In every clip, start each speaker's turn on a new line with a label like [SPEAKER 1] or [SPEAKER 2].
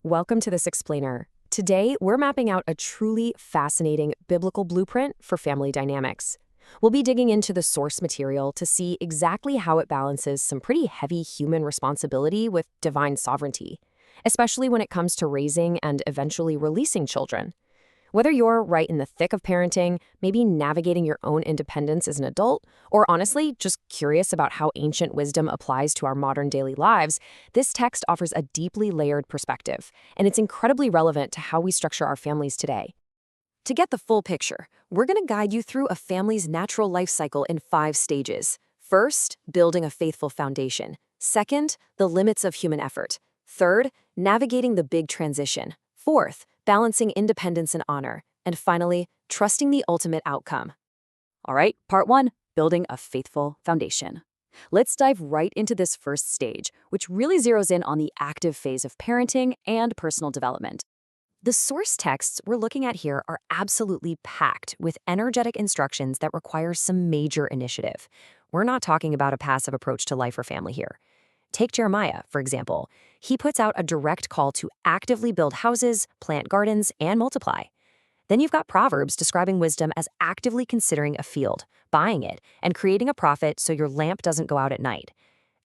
[SPEAKER 1] Welcome to this explainer. Today, we're mapping out a truly fascinating biblical blueprint for family dynamics. We'll be digging into the source material to see exactly how it balances some pretty heavy human responsibility with divine sovereignty, especially when it comes to raising and eventually releasing children. Whether you're right in the thick of parenting, maybe navigating your own independence as an adult, or honestly just curious about how ancient wisdom applies to our modern daily lives, this text offers a deeply layered perspective, and it's incredibly relevant to how we structure our families today. To get the full picture, we're going to guide you through a family's natural life cycle in 5 stages. First, building a faithful foundation. Second, the limits of human effort. Third, navigating the big transition. Fourth, balancing independence and honor. And finally, trusting the ultimate outcome. All right, part 1, building a faithful foundation. Let's dive right into this first stage, which really zeroes in on the active phase of parenting and personal development. The source texts we're looking at here are absolutely packed with energetic instructions that require some major initiative. We're not talking about a passive approach to life or family here. Take Jeremiah, for example. He puts out a direct call to actively build houses, plant gardens, and multiply. Then you've got Proverbs describing wisdom as actively considering a field, buying it, and creating a profit so your lamp doesn't go out at night.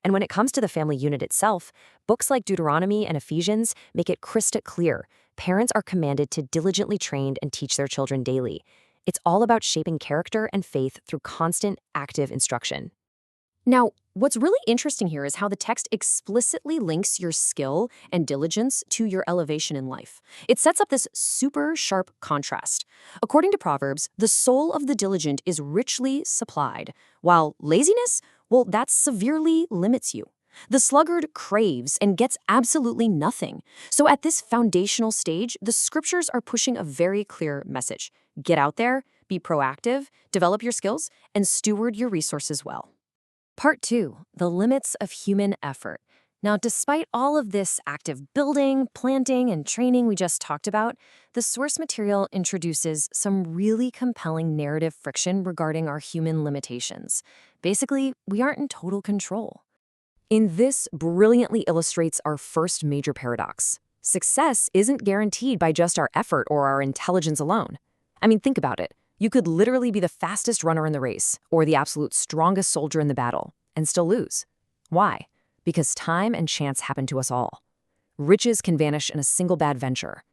[SPEAKER 1] And when it comes to the family unit itself, books like Deuteronomy and Ephesians make it crystal clear. Parents are commanded to diligently train and teach their children daily. It's all about shaping character and faith through constant, active instruction. Now, what's really interesting here is how the text explicitly links your skill and diligence to your elevation in life. It sets up this super sharp contrast. According to Proverbs, the soul of the diligent is richly supplied, while laziness, well, that severely limits you. The sluggard craves and gets absolutely nothing. So at this foundational stage, the scriptures are pushing a very clear message. Get out there, be proactive, develop your skills, and steward your resources well. Part 2, the limits of human effort. Now, despite all of this active building, planting, and training we just talked about, the source material introduces some really compelling narrative friction regarding our human limitations. Basically, we aren't in total control. In this brilliantly illustrates our first major paradox. Success isn't guaranteed by just our effort or our intelligence alone. I mean, think about it. You could literally be the fastest runner in the race or the absolute strongest soldier in the battle and still lose. Why? Because time and chance happen to us all. Riches can vanish in a single bad venture.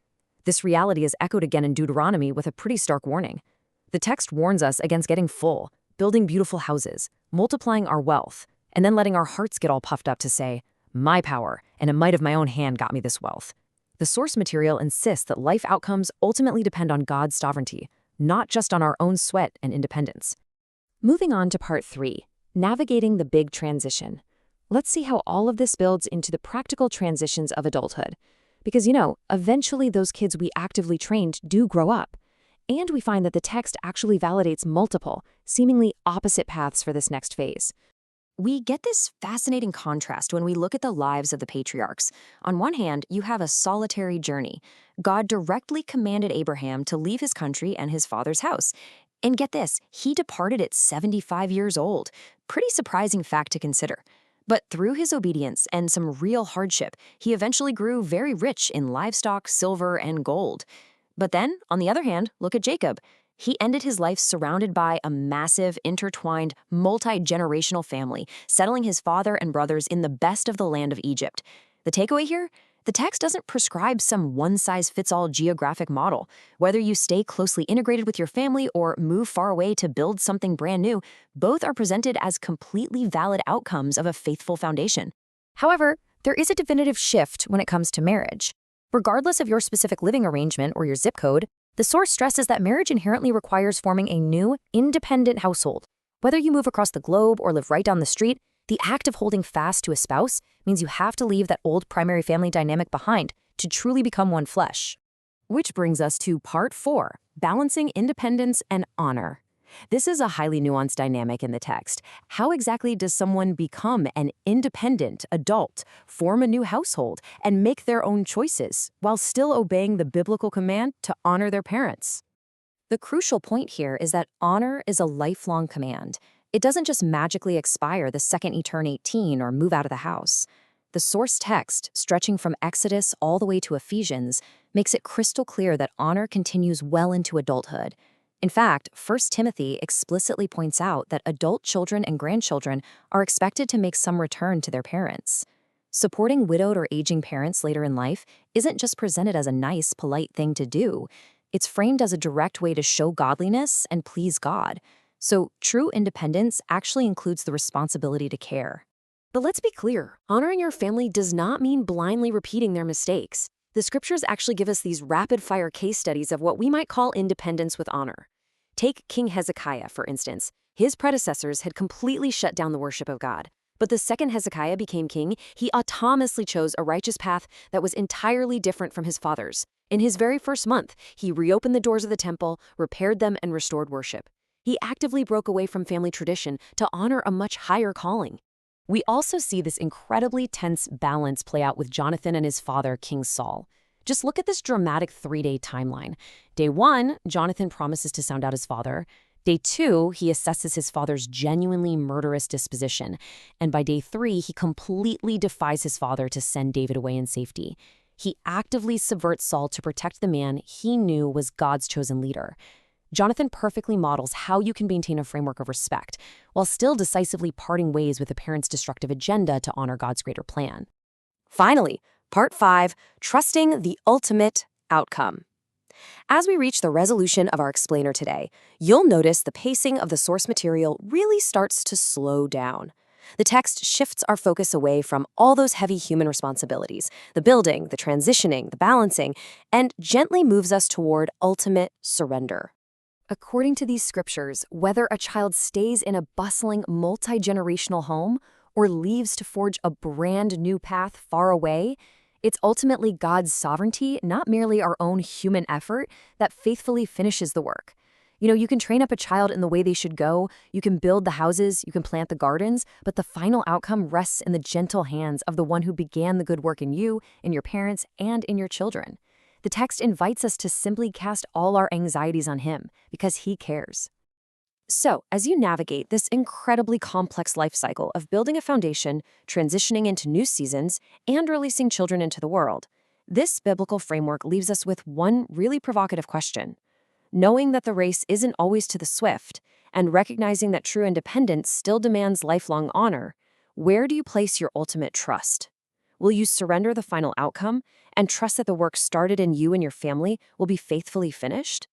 [SPEAKER 1] This reality is echoed again in Deuteronomy with a pretty stark warning. The text warns us against getting full, building beautiful houses, multiplying our wealth, and then letting our hearts get all puffed up to say, my power and a might of my own hand got me this wealth. The source material insists that life outcomes ultimately depend on God's sovereignty, not just on our own sweat and independence. Moving on to part 3, navigating the big transition. Let's see how all of this builds into the practical transitions of adulthood. Because, eventually those kids we actively trained do grow up. And we find that the text actually validates multiple, seemingly opposite paths for this next phase. We get this fascinating contrast when we look at the lives of the patriarchs. On one hand, you have a solitary journey. God directly commanded Abraham to leave his country and his father's house. And get this, he departed at 75 years old. Pretty surprising fact to consider. But through his obedience and some real hardship, he eventually grew very rich in livestock, silver, and gold. But then, on the other hand, look at Jacob. He ended his life surrounded by a massive, intertwined, multi-generational family, settling his father and brothers in the best of the land of Egypt. The takeaway here? The text doesn't prescribe some one-size-fits-all geographic model. Whether you stay closely integrated with your family or move far away to build something brand new, both are presented as completely valid outcomes of a faithful foundation. However, there is a definitive shift when it comes to marriage. Regardless of your specific living arrangement or your zip code, the source stresses that marriage inherently requires forming a new, independent household. Whether you move across the globe or live right down the street, the act of holding fast to a spouse means you have to leave that old primary family dynamic behind to truly become one flesh. Which brings us to part 4, balancing independence and honor. This is a highly nuanced dynamic in the text. How exactly does someone become an independent adult, form a new household, and make their own choices, while still obeying the biblical command to honor their parents? The crucial point here is that honor is a lifelong command. It doesn't just magically expire the second you turn 18 or move out of the house. The source text, stretching from Exodus all the way to Ephesians, makes it crystal clear that honor continues well into adulthood. In fact, 1 Timothy explicitly points out that adult children and grandchildren are expected to make some return to their parents. Supporting widowed or aging parents later in life isn't just presented as a nice, polite thing to do. It's framed as a direct way to show godliness and please God. So, true independence actually includes the responsibility to care. But let's be clear, honoring your family does not mean blindly repeating their mistakes. The scriptures actually give us these rapid-fire case studies of what we might call independence with honor. Take King Hezekiah, for instance. His predecessors had completely shut down the worship of God. But the second Hezekiah became king, he autonomously chose a righteous path that was entirely different from his father's. In his very first month, he reopened the doors of the temple, repaired them, and restored worship. He actively broke away from family tradition to honor a much higher calling. We also see this incredibly tense balance play out with Jonathan and his father, King Saul. Just look at this dramatic 3-day timeline. Day 1, Jonathan promises to sound out his father. Day 2, he assesses his father's genuinely murderous disposition. And by day 3, he completely defies his father to send David away in safety. He actively subverts Saul to protect the man he knew was God's chosen leader. Jonathan perfectly models how you can maintain a framework of respect, while still decisively parting ways with a parent's destructive agenda to honor God's greater plan. Finally, Part 5, Trusting the Ultimate Outcome. As we reach the resolution of our explainer today, you'll notice the pacing of the source material really starts to slow down. The text shifts our focus away from all those heavy human responsibilities, the building, the transitioning, the balancing, and gently moves us toward ultimate surrender. According to these scriptures, whether a child stays in a bustling, multi-generational home or leaves to forge a brand new path far away, it's ultimately God's sovereignty, not merely our own human effort, that faithfully finishes the work. You can train up a child in the way they should go, you can build the houses, you can plant the gardens, but the final outcome rests in the gentle hands of the one who began the good work in you, in your parents, and in your children. The text invites us to simply cast all our anxieties on him, because he cares. So, as you navigate this incredibly complex life cycle of building a foundation, transitioning into new seasons, and releasing children into the world, this biblical framework leaves us with one really provocative question. Knowing that the race isn't always to the swift, and recognizing that true independence still demands lifelong honor, where do you place your ultimate trust? Will you surrender the final outcome and trust that the work started in you and your family will be faithfully finished?